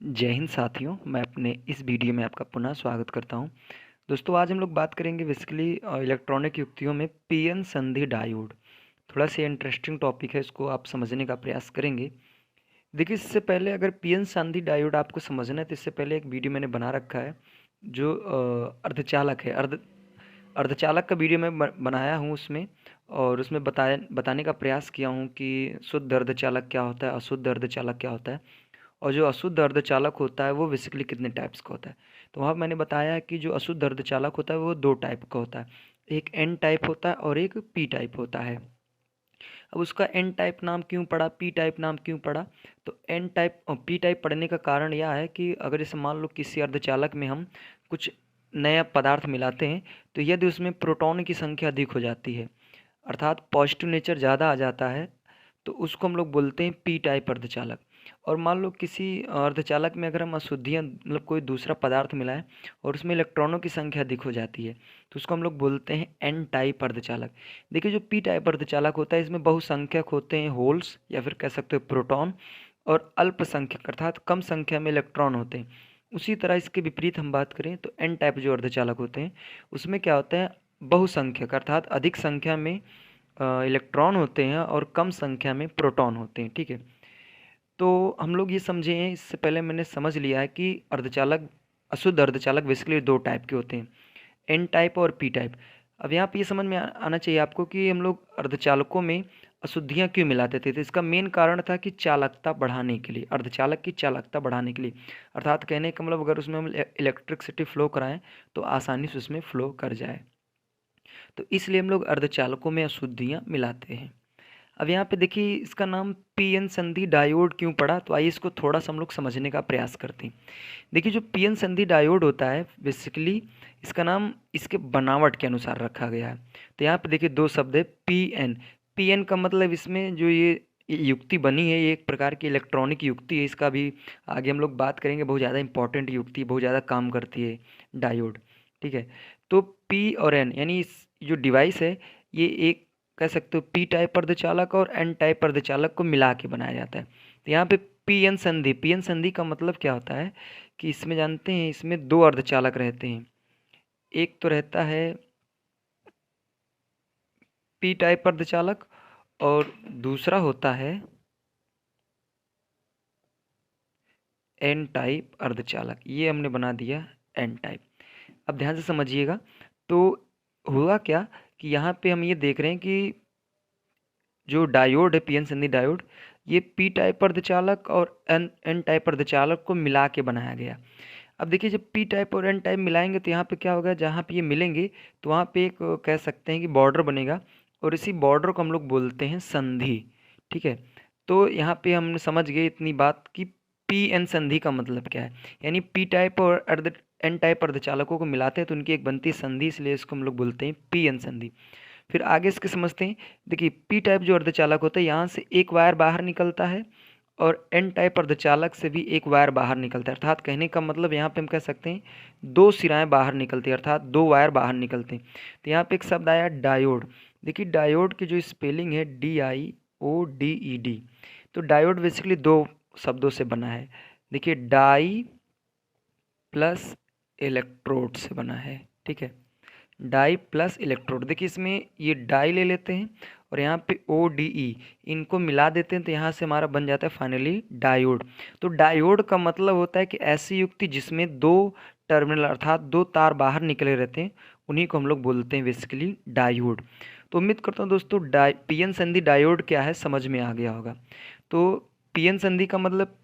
जय हिंद साथियों, मैं अपने इस वीडियो में आपका पुनः स्वागत करता हूं। दोस्तों, आज हम लोग बात करेंगे बेसिकली इलेक्ट्रॉनिक युक्तियों में पीएन संधि डायोड। थोड़ा सा इंटरेस्टिंग टॉपिक है, इसको आप समझने का प्रयास करेंगे। देखिए, इससे पहले अगर पीएन संधि डायोड आपको समझना है तो इससे पहले एक वीडियो मैंने बना रखा है जो अर्धचालक है। अर्धचालक का वीडियो मैं बनाया हूँ उसमें, और उसमें बताने का प्रयास किया हूँ कि शुद्ध अर्धचालक क्या होता है, अशुद्ध अर्धचालक क्या होता है, और जो अशुद्ध अर्धचालक होता है वो बेसिकली कितने टाइप्स का होता है। तो वहाँ मैंने बताया कि जो अशुद्ध अर्धचालक होता है वो दो टाइप का होता है, एक एन टाइप होता है और एक पी टाइप होता है। अब उसका एन टाइप नाम क्यों पड़ा, पी टाइप नाम क्यों पड़ा? तो एन टाइप और पी टाइप पढ़ने का कारण यह है कि अगर जैसे मान लो किसी अर्धचालक में हम कुछ नया पदार्थ मिलाते हैं तो यदि उसमें प्रोटॉन की संख्या अधिक हो जाती है, अर्थात पॉजिटिव नेचर ज़्यादा आ जाता है, तो उसको हम लोग बोलते हैं पी टाइप अर्धचालक। और मान लो किसी अर्धचालक में अगर हम अशुद्धियाँ मतलब कोई दूसरा पदार्थ मिलाएं और उसमें इलेक्ट्रॉनों की संख्या अधिक हो जाती है तो उसको हम लोग बोलते हैं एन टाइप अर्धचालक। देखिए, जो पी टाइप अर्धचालक होता है इसमें बहुसंख्यक होते हैं होल्स, या फिर कह सकते हो प्रोटॉन, और अल्पसंख्यक अर्थात कम संख्या में इलेक्ट्रॉन होते हैं। उसी तरह इसके विपरीत हम बात करें तो एन टाइप जो अर्धचालक होते हैं उसमें क्या होता है, बहुसंख्यक अर्थात अधिक संख्या में इलेक्ट्रॉन होते हैं और कम संख्या में प्रोटॉन होते हैं। ठीक है, तो हम लोग ये समझे हैं, इससे पहले मैंने समझ लिया है कि अर्धचालक, अशुद्ध अर्धचालक बेसिकली दो टाइप के होते हैं, एन टाइप और पी टाइप। अब यहाँ पे ये समझ में आना चाहिए आपको कि हम लोग अर्धचालकों में अशुद्धियाँ क्यों मिलाते थे। तो इसका मेन कारण था कि चालकता बढ़ाने के लिए, अर्धचालक की चालकता बढ़ाने के लिए, अर्थात कहने का मतलब अगर उसमें हम इलेक्ट्रिसिटी फ्लो कराएं तो आसानी से उसमें फ्लो कर जाए, तो इसलिए हम लोग अर्धचालकों में अशुद्धियाँ मिलाते हैं। अब यहाँ पे देखिए, इसका नाम पीएन संधि डायोड क्यों पड़ा, तो आइए इसको थोड़ा सा हम लोग समझने का प्रयास करते हैं। देखिए, जो पीएन संधि डायोड होता है बेसिकली इसका नाम इसके बनावट के अनुसार रखा गया है। तो यहाँ पे देखिए दो शब्द है पीएन। पीएन का मतलब इसमें जो ये युक्ति बनी है ये एक प्रकार की इलेक्ट्रॉनिक युक्ति है, इसका भी आगे हम लोग बात करेंगे। बहुत ज़्यादा इंपॉर्टेंट युक्ति, बहुत ज़्यादा काम करती है डायोड। ठीक है, तो पी और एन यानी इस जो डिवाइस है ये एक कह सकते हो पी टाइप अर्धचालक और एन टाइप अर्धचालक को मिला के बनाया जाता है। तो यहाँ पे पीएन संधि, पीएन संधि का मतलब क्या होता है कि इसमें जानते हैं इसमें दो अर्धचालक रहते हैं। एक तो रहता है पी टाइप अर्धचालक और दूसरा होता है एन टाइप अर्धचालक। ये हमने बना दिया एन टाइप। अब ध्यान से समझिएगा, तो हुआ क्या कि यहाँ पे हम ये देख रहे हैं कि जो डायोड है पीएन संधि डायोड, ये पी टाइप अर्धचालक और एन टाइप अर्धचालक को मिला के बनाया गया। अब देखिए, जब पी टाइप और एन टाइप मिलाएंगे तो यहाँ पे क्या होगा, जहाँ पे ये मिलेंगे तो वहाँ पे एक कह सकते हैं कि बॉर्डर बनेगा, और इसी बॉर्डर को हम लोग बोलते हैं संधि। ठीक है, तो यहाँ पे हम समझ गए इतनी बात कि पी एन संधि का मतलब क्या है, यानी पी टाइप और एन टाइप अर्धचालकों को मिलाते हैं तो उनकी एक बनती है संधि, इसलिए इसको हम लोग बोलते हैं पी एन संधि। फिर आगे इसके समझते हैं। देखिए, पी टाइप जो अर्धचालक होता है यहाँ से एक वायर बाहर निकलता है, और एन टाइप अर्धचालक से भी एक वायर बाहर निकलता है, अर्थात कहने का मतलब यहाँ पे हम कह सकते हैं दो सिराएं बाहर निकलती है, अर्थात दो वायर बाहर निकलते हैं। तो यहाँ पे एक शब्द आया डायोड। देखिए, डायोड की जो स्पेलिंग है DIODED। तो डायोड बेसिकली दो शब्दों से बना है। देखिए, डाई प्लस इलेक्ट्रोड से बना है। ठीक है, डाई प्लस इलेक्ट्रोड। देखिए, इसमें ये डाई ले लेते हैं और यहाँ पे ODE इनको मिला देते हैं तो यहाँ से हमारा बन जाता है फाइनली डायोड। तो डायोड का मतलब होता है कि ऐसी युक्ति जिसमें दो टर्मिनल अर्थात दो तार बाहर निकले रहते हैं, उन्हीं को हम लोग बोलते हैं बेसिकली डायोड। तो उम्मीद करता हूँ दोस्तों पीएन संधि डायोड क्या है समझ में आ गया होगा। तो पीएन संधि का मतलब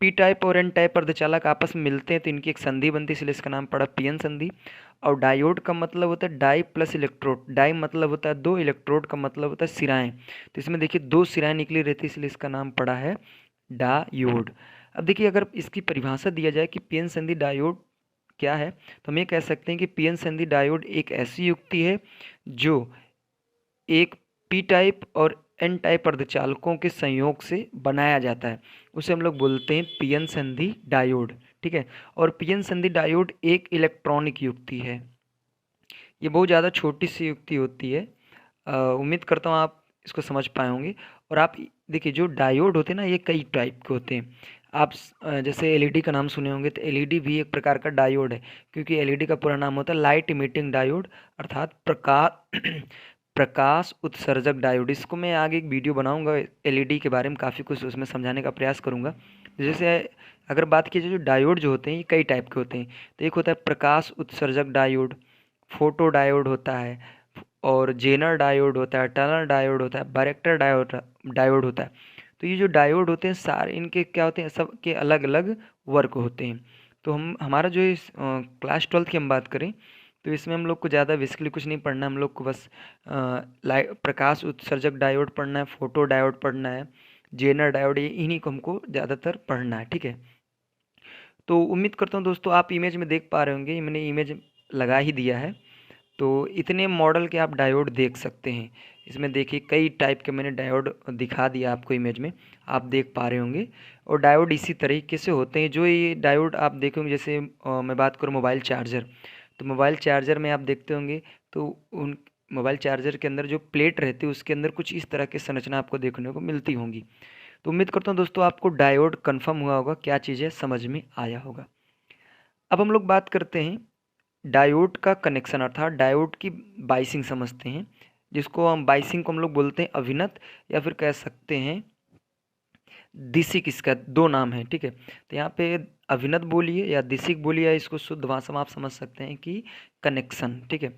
पी टाइप और एन टाइप अर्धचालक आपस में मिलते हैं तो इनकी एक संधि बनती है, इसलिए इसका नाम पड़ा पीएन संधि। और डायोड का मतलब होता है डाई प्लस इलेक्ट्रोड। डाई मतलब होता है दो, इलेक्ट्रोड का मतलब होता है सिराएं। तो इसमें देखिए दो सिराएं निकली रहती है, इसलिए इसका नाम पड़ा है डायोड। अब देखिए, अगर इसकी परिभाषा दिया जाए कि पीएन संधि डायोड क्या है, तो हम ये कह सकते हैं कि पीएन संधि डायोड एक ऐसी युक्ति है जो एक पी टाइप और एन टाइप अर्धचालकों के संयोग से बनाया जाता है, उसे हम लोग बोलते हैं पीएन संधि डायोड। ठीक है, और पीएन संधि डायोड एक इलेक्ट्रॉनिक युक्ति है। ये बहुत ज़्यादा छोटी सी युक्ति होती है। उम्मीद करता हूँ आप इसको समझ पाए होंगे। और आप देखिए, जो डायोड होते हैं ना ये कई टाइप के होते हैं। जैसे एलईडी का नाम सुने होंगे, तो एलईडी भी एक प्रकार का डायोड है, क्योंकि एलईडी का पूरा नाम होता है लाइट इमिटिंग डायोड, अर्थात प्रकाश प्रकाश उत्सर्जक डायोड। इसको मैं आगे एक वीडियो बनाऊंगा एलईडी के बारे में, काफ़ी कुछ उसमें समझाने का प्रयास करूंगा। जैसे अगर बात की जाए, जो डायोड जो होते हैं ये कई टाइप के होते हैं। तो एक होता है प्रकाश उत्सर्जक डायोड, फोटो डायोड होता है, और जेनर डायोड होता है, टनल डायोड होता है, बारेक्टर डायोड डायोड होता है। तो ये जो डायोड होते हैं सारे, इनके क्या होते हैं, सब के अलग अलग वर्क होते हैं। तो हमारा जो इस क्लास 12 की हम बात करें, तो इसमें हम लोग को ज़्यादा बेसिकली कुछ नहीं पढ़ना है। हम लोग को बस प्रकाश उत्सर्जक डायोड पढ़ना है, फोटो डायोड पढ़ना है, जेनर डायोड, ये इन्हीं को हमको ज़्यादातर पढ़ना है। ठीक है, तो उम्मीद करता हूँ दोस्तों आप इमेज में देख पा रहे होंगे, मैंने इमेज लगा ही दिया है। तो इतने मॉडल के आप डायोड देख सकते हैं। इसमें देखिए कई टाइप के मैंने डायोड दिखा दिया आपको इमेज में, आप देख पा रहे होंगे। और डायोड इसी तरीके से होते हैं। जो ये डायोड आप देखेंगे, जैसे मैं बात करूँ मोबाइल चार्जर, तो मोबाइल चार्जर में आप देखते होंगे, तो उन मोबाइल चार्जर के अंदर जो प्लेट रहती है उसके अंदर कुछ इस तरह की संरचना आपको देखने को मिलती होंगी। तो उम्मीद करता हूँ दोस्तों आपको डायोड कन्फर्म हुआ होगा, क्या चीज़ें समझ में आया होगा। अब हम लोग बात करते हैं डायोड का कनेक्शन, अर्थात डायोड की बाइसिंग समझते हैं, जिसको हम बाइसिंग को हम लोग बोलते हैं अभिनत, या फिर कह सकते हैं दिसिक। इसका दो नाम है। ठीक है, तो यहाँ पे अभिनत बोलिए या दिसिक बोलिए, या इसको शुद्ध भाषा में आप समझ सकते हैं कि कनेक्शन। ठीक है,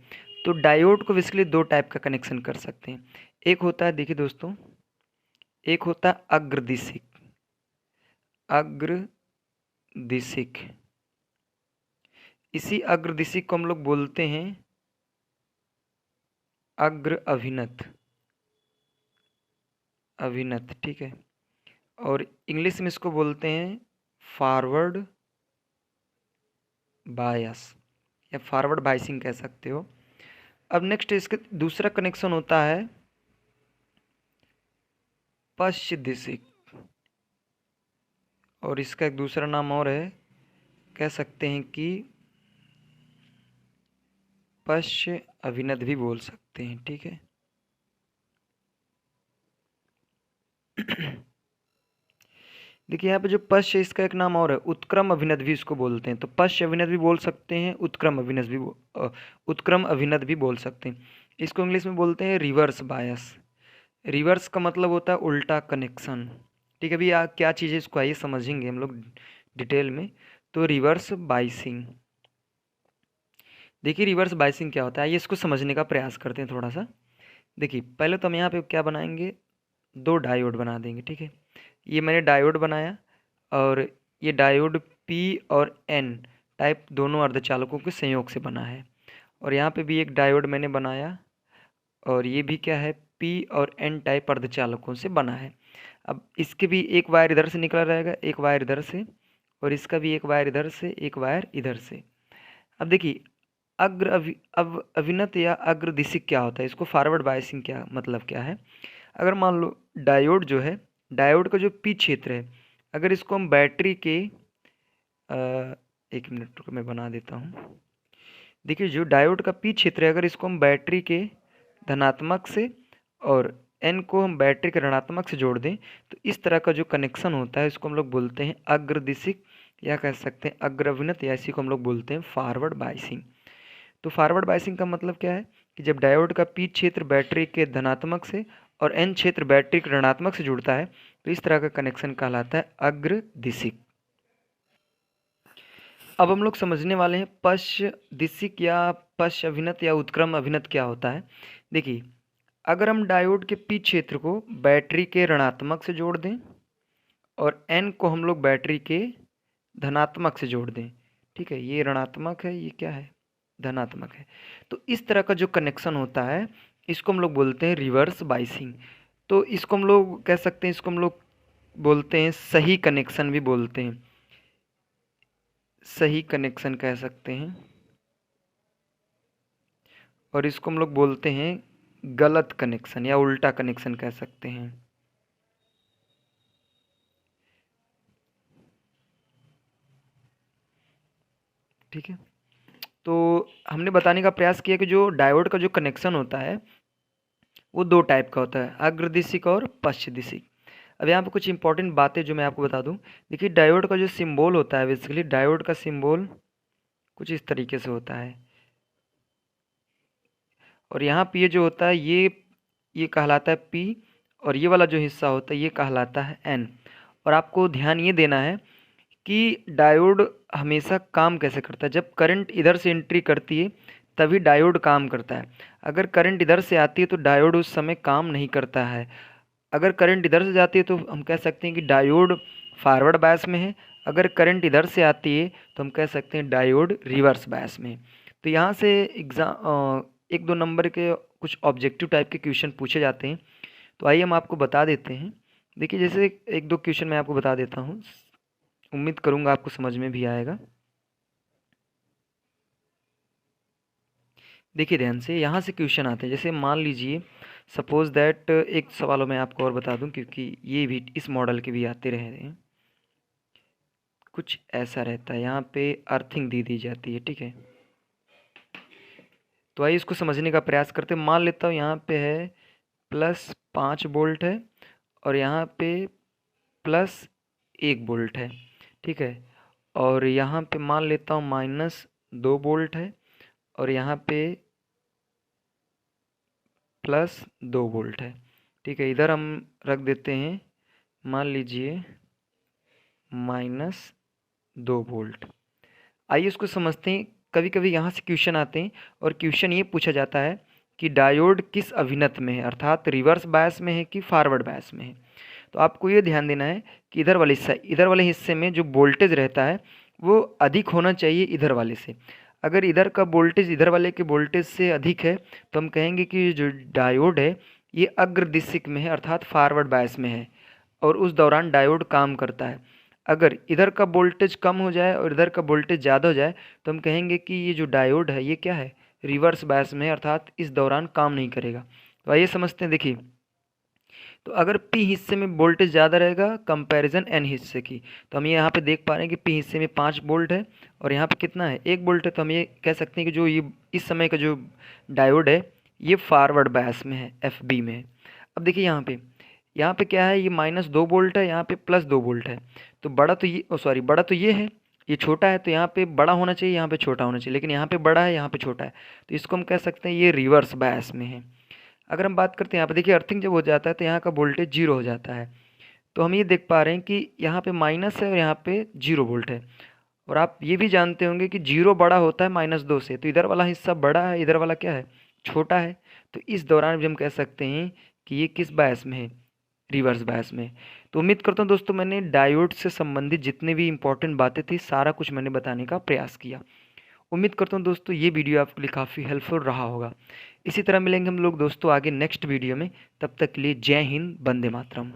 तो डायोड को बेसिकली दो टाइप का कनेक्शन कर सकते हैं। एक होता है, देखिए दोस्तों, एक होता है अग्रदिशिक। अग्रदिशिक, इसी अग्रदिशिक को हम लोग बोलते हैं अग्र अभिनत। अभिनत, ठीक है, और इंग्लिश में इसको बोलते हैं फॉरवर्ड बायस, या फॉरवर्ड बायसिंग कह सकते हो। अब नेक्स्ट इसके दूसरा कनेक्शन होता है पश्च दिशिक, और इसका एक दूसरा नाम और है, कह सकते हैं कि पश्च अभिनत भी बोल सकते हैं। ठीक है, देखिए यहाँ पे जो पश्च है, इसका एक नाम और है उत्क्रम अभिनत भी इसको बोलते हैं। तो पश्च अभिनत भी बोल सकते हैं, उत्क्रम अभिनत भी उत्क्रम अभिनत भी बोल सकते हैं। इसको इंग्लिश में बोलते हैं रिवर्स बायस। रिवर्स का मतलब होता है उल्टा कनेक्शन। ठीक है, अभी क्या चीज़ है इसको आइए समझेंगे हम लोग डिटेल में। तो रिवर्स बाइसिंग, देखिए रिवर्स बाइसिंग क्या होता है, आइए इसको समझने का प्रयास करते हैं थोड़ा सा। देखिए पहले तो हम यहाँ पे क्या बनाएंगे, दो डायोड बना देंगे। ठीक है, ये मैंने डायोड बनाया, और ये डायोड पी और एन टाइप दोनों अर्धचालकों के संयोग से बना है। और यहाँ पे भी एक डायोड मैंने बनाया, और ये भी क्या है, पी और एन टाइप अर्धचालकों से बना है। अब इसके भी एक वायर इधर से निकला रहेगा, एक वायर इधर से, और इसका भी एक वायर इधर से, एक वायर इधर से। अब देखिए अब अभिनत या अग्रदिशिक क्या होता है, इसको फॉरवर्ड बायसिंग क्या मतलब क्या है। अगर मान लो डायोड जो है, डायोड का जो पी क्षेत्र है, अगर इसको हम बैटरी के एक मिनट रुको मैं बना देता हूँ। देखिए जो डायोड का पी क्षेत्र है, अगर इसको हम बैटरी के धनात्मक से और एन को हम बैटरी के ऋणात्मक से जोड़ दें, तो इस तरह का जो कनेक्शन होता है इसको हम लोग बोलते हैं अग्रदिशिक, या कह सकते हैं अग्रविनत, या इसी को हम लोग बोलते हैं फॉरवर्ड बायसिंग। तो फॉरवर्ड बायसिंग का मतलब क्या है कि जब डायोड का पी क्षेत्र बैटरी के धनात्मक से और एन क्षेत्र बैटरी के ऋणात्मक से जुड़ता है, तो इस तरह का कनेक्शन कहलाता है अग्रदिशिक। अब हम लोग समझने वाले हैं पश्च दिशिक या पश्च अभिनत या उत्क्रम अभिनत क्या होता है। देखिए अगर हम डायोड के पी क्षेत्र को बैटरी के ऋणात्मक से जोड़ दें, और एन को हम लोग बैटरी के धनात्मक से जोड़ दें, ठीक है, ये ऋणात्मक है, ये क्या है, धनात्मक है, तो इस तरह का जो कनेक्शन होता है इसको हम लोग बोलते हैं रिवर्स बाइसिंग। तो इसको हम लोग कह सकते हैं, इसको हम लोग बोलते हैं सही कनेक्शन भी बोलते हैं, सही कनेक्शन कह सकते हैं, और इसको हम लोग बोलते हैं गलत कनेक्शन या उल्टा कनेक्शन कह सकते हैं। ठीक है, तो हमने बताने का प्रयास किया कि जो डायोड का जो कनेक्शन होता है वो दो टाइप का होता है, अग्रदिशिक और पश्चदिशिक। अब यहाँ पे कुछ इंपॉर्टेंट बातें जो मैं आपको बता दूं। देखिए डायोड का जो सिंबल होता है, बेसिकली डायोड का सिंबल कुछ इस तरीके से होता है, और यहाँ पे ये जो होता है ये कहलाता है पी, और ये वाला जो हिस्सा होता है ये कहलाता है एन। और आपको ध्यान ये देना है कि डायोड हमेशा काम कैसे करता है। जब करंट इधर से एंट्री करती है तभी डायोड काम करता है। अगर करंट इधर से आती है तो डायोड उस समय काम नहीं करता है। अगर करंट इधर से जाती है तो हम कह सकते हैं कि डायोड फॉरवर्ड बायस में है। अगर करंट इधर से आती है तो हम कह सकते हैं डायोड रिवर्स बायस में है। तो यहाँ से एक दो नंबर के कुछ ऑब्जेक्टिव टाइप के क्वेश्चन पूछे जाते हैं, तो आइए हम आपको बता देते हैं। देखिए जैसे एक दो क्वेश्चन मैं आपको बता देता हूँ, उम्मीद करूँगा आपको समझ में भी आएगा। देखिए ध्यान से, यहाँ से क्वेश्चन आते हैं। जैसे मान लीजिए सपोज दैट, एक सवाल मैं आपको और बता दूं क्योंकि ये भी इस मॉडल के भी आते रहे हैं। कुछ ऐसा रहता है, यहाँ पे अर्थिंग दी जाती है, ठीक है। तो आइए इसको समझने का प्रयास करते हैं। मान लेता हूँ यहाँ पे है +5 वोल्ट है, और यहाँ पे +1 वोल्ट है, ठीक है। और यहाँ पे मान लेता हूँ -2 वोल्ट है, और यहाँ पे +2 वोल्ट है, ठीक है। इधर हम रख देते हैं, मान लीजिए -2 वोल्ट। आइए इसको समझते हैं। कभी कभी यहाँ से क्वेश्चन आते हैं, और क्वेश्चन ये पूछा जाता है कि डायोड किस अभिनत में है, अर्थात रिवर्स बायस में है कि फॉरवर्ड बायस में है। तो आपको ये ध्यान देना है कि इधर वाले हिस्से में जो वोल्टेज रहता है वो अधिक होना चाहिए इधर वाले से। अगर इधर का वोल्टेज इधर वाले के वोल्टेज से अधिक है तो हम कहेंगे कि जो डायोड है ये अग्रदिशिक में है, अर्थात फॉरवर्ड बायस में है, और उस दौरान डायोड काम करता है। अगर इधर का वोल्टेज कम हो जाए और इधर का वोल्टेज ज़्यादा हो जाए तो हम कहेंगे कि ये जो डायोड है ये क्या है, रिवर्स बायस में है, अर्थात इस दौरान काम नहीं करेगा। तो आइए समझते हैं। देखिए तो अगर पी हिस्से में वोल्टेज ज़्यादा रहेगा कंपैरिजन एन हिस्से की, तो हम ये यहाँ पे देख पा रहे हैं कि पी हिस्से में 5 वोल्ट है और यहाँ पे कितना है 1 वोल्ट है। तो हम ये कह सकते हैं कि जो ये इस समय का जो डायोड है ये फॉरवर्ड बायस में है, एफ बी में है। अब देखिए यहाँ पे क्या है, ये -2 वोल्ट है, यहाँ पे +2 वोल्ट है। तो बड़ा तो ये बड़ा तो ये है, ये छोटा है, तो यहाँ पे बड़ा होना चाहिए, यहाँ पे छोटा होना चाहिए, लेकिन यहाँ पे बड़ा है, यहाँ पे छोटा है। तो इसको हम कह सकते हैं ये रिवर्स बायस में है। अगर हम बात करते हैं यहाँ पे, देखिए अर्थिंग जब हो जाता है तो यहाँ का वोल्टेज 0 हो जाता है। तो हम ये देख पा रहे हैं कि यहाँ पे माइनस है और यहाँ पे 0 वोल्ट है। और आप ये भी जानते होंगे कि 0 बड़ा होता है -2 से, तो इधर वाला हिस्सा बड़ा है, इधर वाला क्या है, छोटा है। तो इस दौरान भी हम कह सकते हैं कि ये किस बायस में है, रिवर्स बायस में। तो उम्मीद करता हूँ दोस्तों मैंने डायोड से संबंधित जितनी भी इंपॉर्टेंट बातें थी सारा कुछ मैंने बताने का प्रयास किया। उम्मीद करता हूँ दोस्तों ये वीडियो आपके लिए काफ़ी हेल्पफुल रहा होगा। इसी तरह मिलेंगे हम लोग दोस्तों आगे नेक्स्ट वीडियो में। तब तक के लिए जय हिंद, वंदे मातरम।